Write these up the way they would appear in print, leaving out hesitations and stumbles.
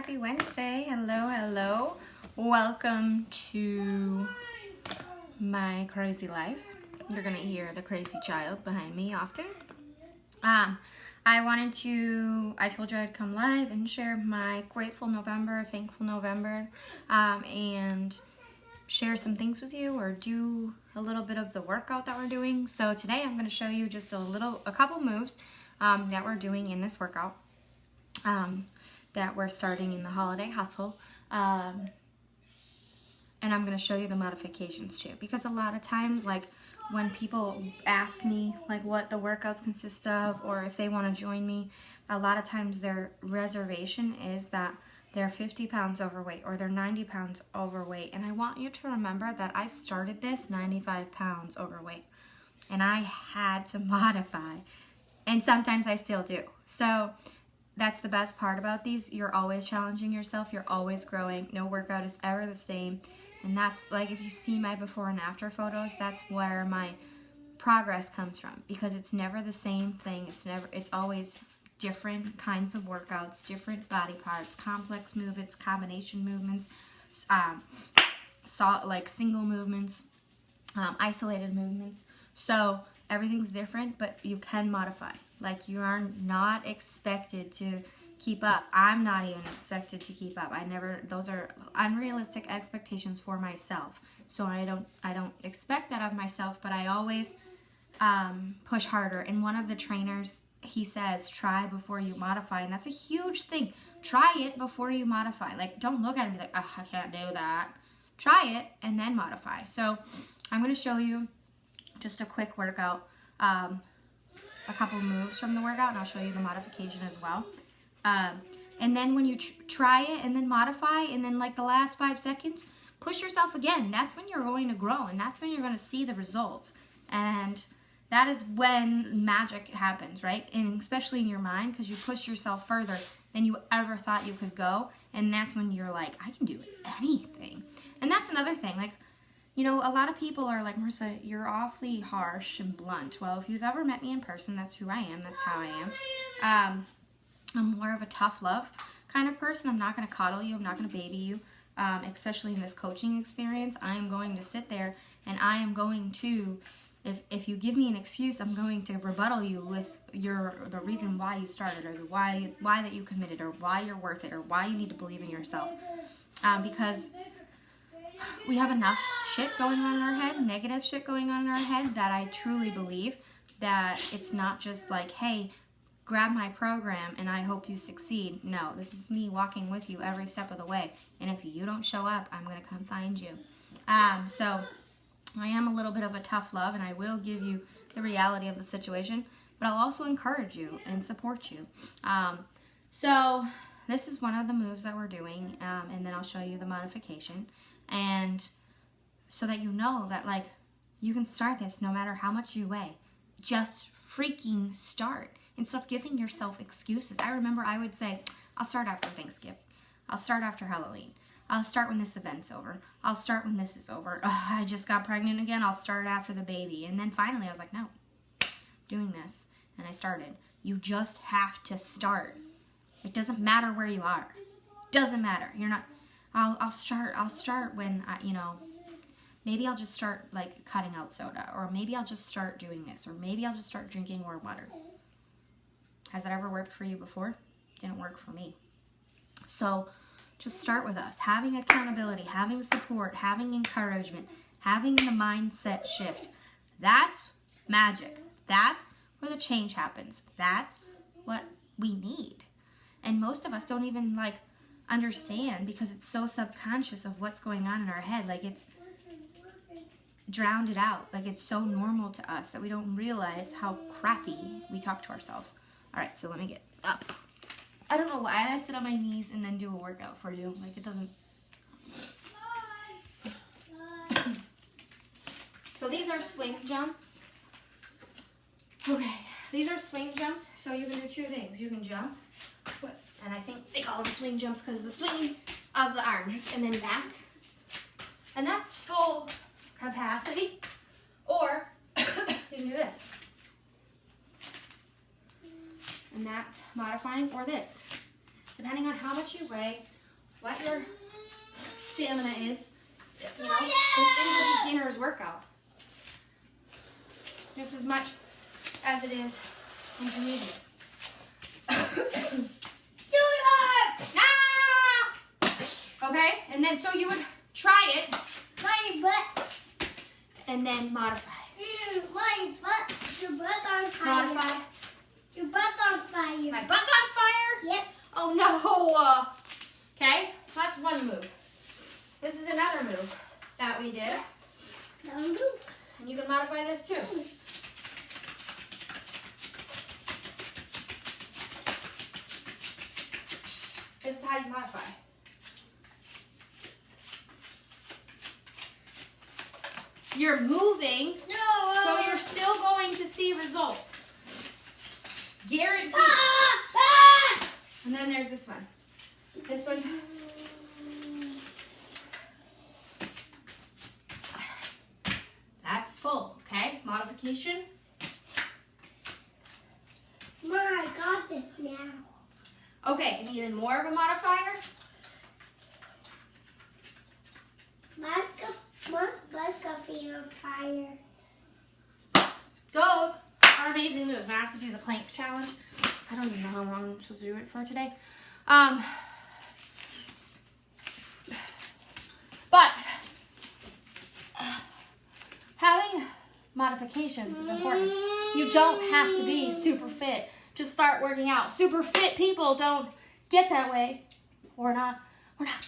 Happy Wednesday. Hello, hello. Welcome to my crazy life. You're going to hear the crazy child behind me often. I told you I'd come live and share my grateful November, thankful November, and share some things with you or do a little bit of the workout that we're doing. So today I'm going to show you just a couple moves that we're doing in this workout. That we're starting in the holiday hustle, and I'm going to show you the modifications too, because a lot of times, like when people ask me like what the workouts consist of or if they want to join me, a lot of times their reservation is that they're 50 pounds overweight or they're 90 pounds overweight, and I want you to remember that I started this 95 pounds overweight and I had to modify, and sometimes I still do. So that's the best part about these. You're always challenging yourself. You're always growing. No workout is ever the same. And that's like, if you see my before and after photos, that's where my progress comes from, because it's never the same thing. It's always different kinds of workouts, different body parts, complex movements, combination movements, like single movements, isolated movements. So everything's different, but you can modify. Like, you are not expected to keep up. I'm not even expected to keep up. Those are unrealistic expectations for myself. So I don't expect that of myself, but I always push harder. And one of the trainers, he says, try before you modify. And that's a huge thing. Try it before you modify. Like, don't look at it and be like, oh, I can't do that. Try it and then modify. So I'm going to show you just a quick workout, a couple moves from the workout, and I'll show you the modification as well. And then when you try it and then modify, and then like the last 5 seconds, push yourself again. That's when you're going to grow, and that's when you're going to see the results. And that is when magic happens, right? And especially in your mind, because you push yourself further than you ever thought you could go. And that's when you're like, I can do anything. And that's another thing. Like, you know, a lot of people are like, Marissa, you're awfully harsh and blunt. Well, if you've ever met me in person, that's who I am. That's how I am. I'm more of a tough love kind of person. I'm not going to coddle you. I'm not going to baby you. Especially in this coaching experience, I am going to sit there and I am going to, if you give me an excuse, I'm going to rebuttal you with the reason why you started, or why that you committed, or why you're worth it, or why you need to believe in yourself. Because we have enough shit going on in our head, negative shit going on in our head, that I truly believe that it's not just like, hey, grab my program and I hope you succeed. No, this is me walking with you every step of the way. And if you don't show up, I'm going to come find you. So I am a little bit of a tough love, and I will give you the reality of the situation, but I'll also encourage you and support you. So this is one of the moves that we're doing, and then I'll show you the modification. And so that you know that, like, you can start this no matter how much you weigh. Just freaking start. And stop giving yourself excuses. I remember I would say, I'll start after Thanksgiving. I'll start after Halloween. I'll start when this event's over. I'll start when this is over. Oh, I just got pregnant again. I'll start after the baby. And then finally I was like, no, I'm doing this. And I started. You just have to start. It doesn't matter where you are. Doesn't matter. You're not... I'll start when maybe I'll just start like cutting out soda, or maybe I'll just start doing this, or maybe I'll just start drinking more water. Has that ever worked for you before? Didn't work for me. So just start with us. Having accountability, having support, having encouragement, having the mindset shift. That's magic. That's where the change happens. That's what we need. And most of us don't even like understand, because it's so subconscious of what's going on in our head. Like, it's drowned it out. Like, it's so normal to us that we don't realize how crappy we talk to ourselves. All right, so let me get up. I don't know why I sit on my knees and then do a workout for you. Like, it doesn't. So these are swing jumps. Okay, these are swing jumps. So you can do two things. You can jump, and I think they call them swing jumps because of the swinging of the arms, and then back. And that's full capacity. Or you can do this. And that's modifying, or this. Depending on how much you weigh, what your stamina is. You know, this is a beginner's workout. Just as much as it is intermediate. Okay, and then so you would try it. My butt. And then modify. My butt. Your butt's on fire. Modify. Your butt's on fire. My butt's on fire? Yep. Oh no. Okay, so that's one move. This is another move that we did. Don't move. And you can modify this too. This is how you modify. You're moving, No. so you're still going to see results. Guaranteed. And then there's this one. This one. That's full, okay? Modification. Mom, I got this now. Okay, and even more of a modifier. My butt's gonna be on fire. Those are amazing moves. I have to do the plank challenge. I don't even know how long I'm supposed to do it for today. But having modifications is important. You don't have to be super fit. Just start working out. Super fit people don't get that way. We're not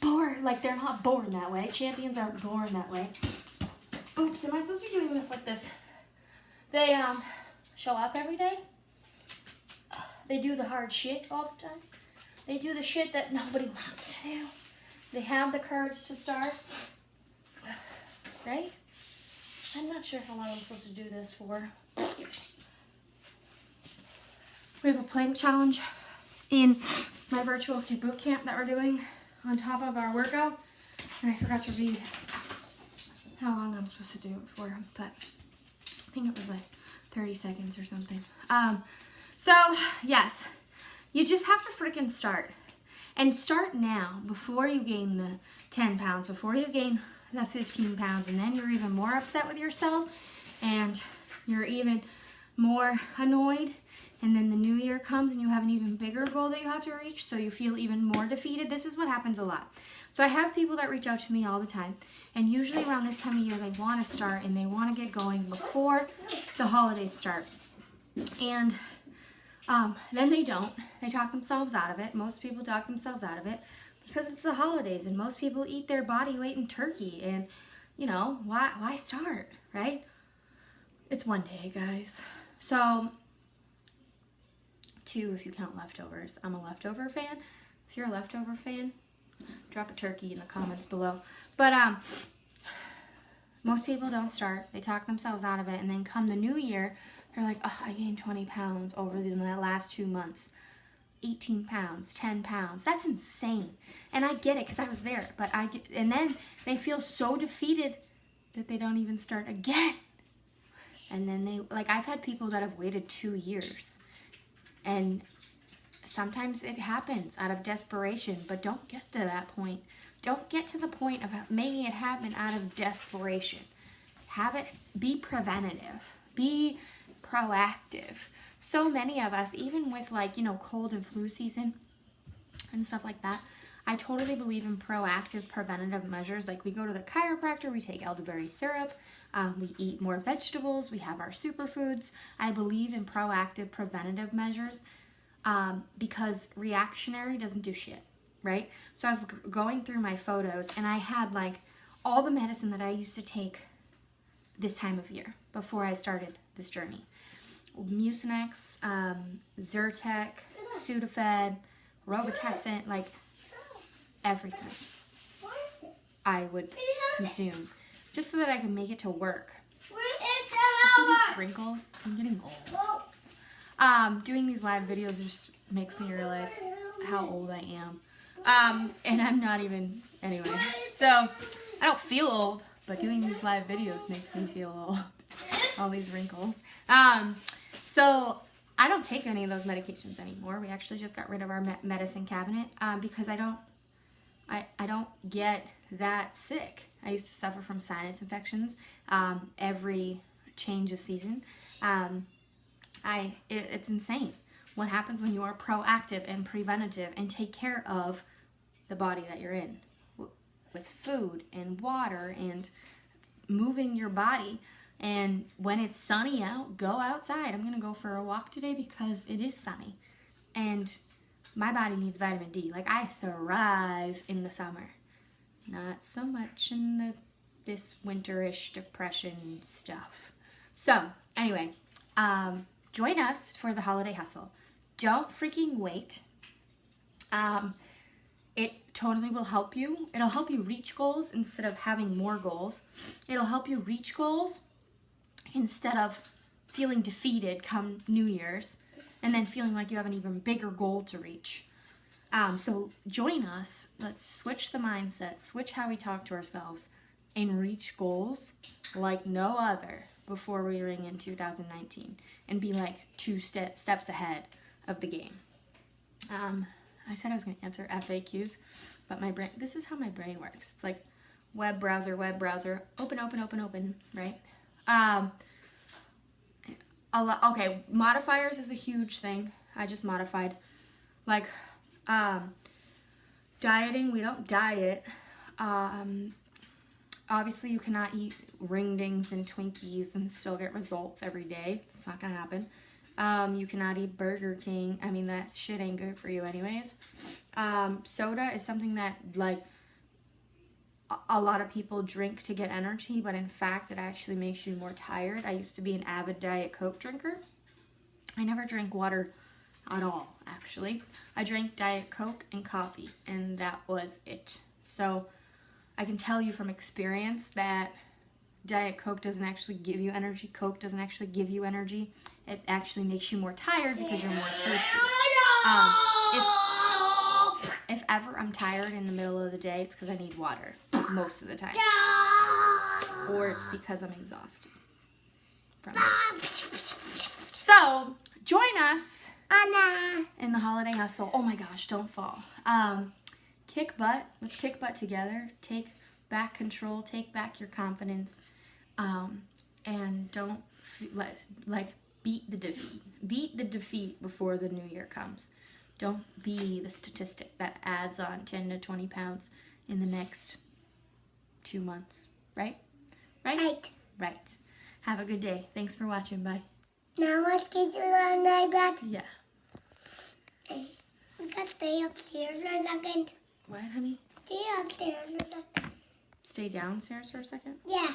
born. Like, they're not born that way. Champions aren't born that way. Oops, am I supposed to be doing this like this? They show up every day. They do the hard shit all the time. They do the shit that nobody wants to do. They have the courage to start. Right? I'm not sure how long I'm supposed to do this for. We have a plank challenge in my virtual boot camp that we're doing on top of our workout. And I forgot to read how long I'm supposed to do it for, but I think it was like 30 seconds or something. So yes, you just have to freaking start. And start now, before you gain the 10 pounds, before you gain the 15 pounds, and then you're even more upset with yourself, and you're even more annoyed, and then the new year comes and you have an even bigger goal that you have to reach, so you feel even more defeated. This is what happens a lot. So I have people that reach out to me all the time, and usually around this time of year they want to start and they want to get going before the holidays start. And then they don't. They talk themselves out of it. Most people talk themselves out of it because it's the holidays and most people eat their body weight in turkey. And, you know, why start, right? It's one day, guys. So, 2 if you count leftovers. I'm a leftover fan. If you're a leftover fan, drop a turkey in the comments below. But most people don't start. They talk themselves out of it. And then come the new year, they're like, oh, I gained 20 pounds over the last 2 months. 18 pounds, 10 pounds. That's insane. And I get it because I was there. But and then they feel so defeated that they don't even start again. And then I've had people that have waited 2 years. And sometimes it happens out of desperation, but don't get to that point. Don't get to the point of making it happen out of desperation. Have it be preventative. Be proactive. So many of us, even with cold and flu season and stuff like that, I totally believe in proactive preventative measures. Like, we go to the chiropractor, we take elderberry syrup, we eat more vegetables, we have our superfoods. I believe in proactive preventative measures because reactionary doesn't do shit, right? So I was going through my photos and I had all the medicine that I used to take this time of year before I started this journey. Mucinex, Zyrtec, Sudafed, Robitussin, everything I would consume just so that I could make it to work. See these wrinkles? I'm getting old. Doing these live videos just makes me realize how old I am. And I'm not even, anyway. So, I don't feel old, but doing these live videos makes me feel old. All these wrinkles. So, I don't take any of those medications anymore. We actually just got rid of our medicine cabinet because I don't I don't get that sick. I used to suffer from sinus infections every change of season. It's insane what happens when you are proactive and preventative and take care of the body that you're in with food and water and moving your body. And when it's sunny out, go outside. I'm going to go for a walk today because it is sunny. And my body needs vitamin D. Like, I thrive in the summer. Not so much in this winterish depression stuff. So, anyway, join us for the holiday hustle. Don't freaking wait. It totally will help you. It'll help you reach goals instead of having more goals. It'll help you reach goals instead of feeling defeated come New Year's and then feeling like you have an even bigger goal to reach. So join us. Let's switch the mindset, switch how we talk to ourselves, and reach goals like no other before we ring in 2019 and be like 2 steps ahead of the game. I said I was going to answer FAQs, but my brain, this is how my brain works. It's like web browser, open, right? Okay, modifiers is a huge thing. I just modified. Like, dieting, we don't diet. Obviously, you cannot eat ring dings and Twinkies and still get results every day. It's not gonna happen. You cannot eat Burger King. I mean, that shit ain't good for you anyways. Soda is something that, like, a lot of people drink to get energy, but in fact, it actually makes you more tired. I used to be an avid Diet Coke drinker. I never drank water at all, actually. I drank Diet Coke and coffee, and that was it. So I can tell you from experience that Diet Coke doesn't actually give you energy. Coke doesn't actually give you energy. It actually makes you more tired because you're more thirsty. If ever I'm tired in the middle of the day, it's because I need water most of the time. Or it's because I'm exhausted from it. So, join us in the holiday hustle. Oh my gosh, don't fall. Kick butt. Let's kick butt together. Take back control. Take back your confidence. And don't beat the defeat. Beat the defeat before the new year comes. Don't be the statistic that adds on 10 to 20 pounds in the next 2 months. Right? Right. Have a good day. Thanks for watching. Bye. Now let's get you on my bed. Yeah. Okay. We gotta stay upstairs for a second. What, honey? Stay upstairs for a second. Stay downstairs for a second? Yeah.